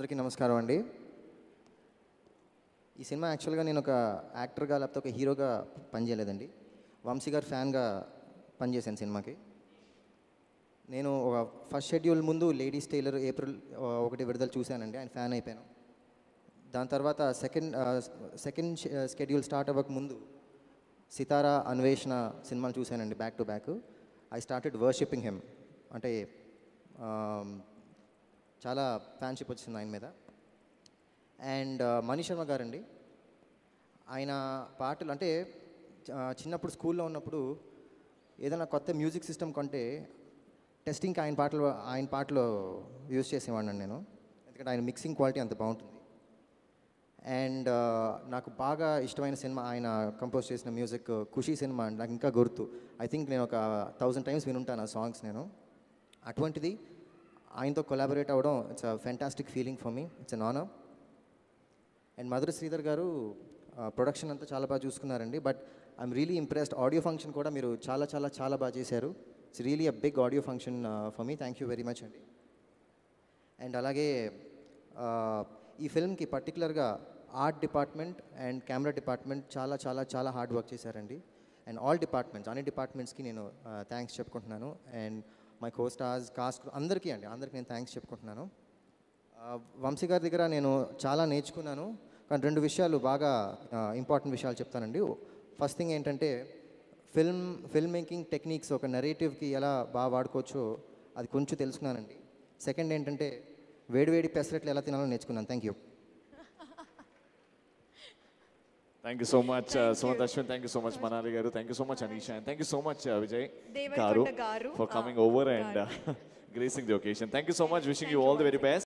అందరికీ నమస్కారం అండి. ఈ సినిమా యాక్చువల్గా నేను ఒక యాక్టర్గా లేకపోతే ఒక హీరోగా పనిచేయలేదండి. వంశీ గారు ఫ్యాన్గా పనిచేశాను సినిమాకి. నేను ఒక ఫస్ట్ షెడ్యూల్ ముందు లేడీస్ టైలర్ ఏప్రిల్ 1 విడుదల చూశానండి. ఆయన ఫ్యాన్ అయిపోయాను. దాని తర్వాత సెకండ్ షెడ్యూల్ స్టార్ట్ అవ్వక ముందు సితారా, అన్వేషణ సినిమాలు చూశానండి back to back. I started worshipping him. అంటే చాలా ఫ్యాన్షిప్ వచ్చింది ఆయన మీద. అండ్ మణి శర్మ గారండి, ఆయన పాటలు అంటే చిన్నప్పుడు స్కూల్లో ఉన్నప్పుడు ఏదైనా కొత్త మ్యూజిక్ సిస్టమ్ కొంటే టెస్టింగ్కి ఆయన పాటలు యూజ్ చేసేవాడిని నేను, ఎందుకంటే ఆయన మిక్సింగ్ క్వాలిటీ అంత బాగుంటుంది. అండ్ నాకు బాగా ఇష్టమైన సినిమా ఆయన కంపోజ్ చేసిన మ్యూజిక్ ఖుషీ సినిమా అండి. నాకు ఇంకా గుర్తు. ఐ థింక్ నేను ఒక 1000 టైమ్స్ వినుంటాను ఆ సాంగ్స్ నేను. అటువంటిది ఆయనతో కొలాబరేట్ అవ్వడం it's a fantastic feeling for me. It's an honour. And Madhura Sridhar గారు ప్రొడక్షన్ అంతా చాలా బాగా చూసుకున్నారండి. But I'm really impressed. Audio function కూడా మీరు చాలా చాలా చాలా బాగా చేశారు. It's really a big audio function for me. Thank you very much అండి. అండ్ అలాగే ఈ ఫిల్మ్కి పర్టికులర్గా art department and camera department చాలా చాలా చాలా హార్డ్ వర్క్ చేశారండి. అండ్ ఆల్ డిపార్ట్మెంట్స్, అన్ని డిపార్ట్మెంట్స్కి నేను థ్యాంక్స్ చెప్పుకుంటున్నాను. And my co stars, cost అందరికీ నేను థ్యాంక్స్ చెప్పుకుంటున్నాను. వంశీ గారి దగ్గర నేను చాలా నేర్చుకున్నాను. కానీ 2 విషయాలు బాగా ఇంపార్టెంట్ విషయాలు చెప్తానండి. ఫస్ట్ థింగ్ ఏంటంటే ఫిల్మ్ మేకింగ్ టెక్నిక్స్ ఒక నెరేటివ్కి ఎలా బాగా వాడుకోవచ్చో అది కొంచెం తెలుసుకున్నానండి. సెకండ్ ఏంటంటే వేడివేడి పెసరట్లు ఎలా తినాలో నేర్చుకున్నాను. Thank you. Thank you so much, Sumant Ashwin. Thank you so much, Manali Garu. Thank you so much, Anisha. And thank you so much, Vijay Garu, for coming over and gracing the occasion. Thank you so much. Wishing you all the very best.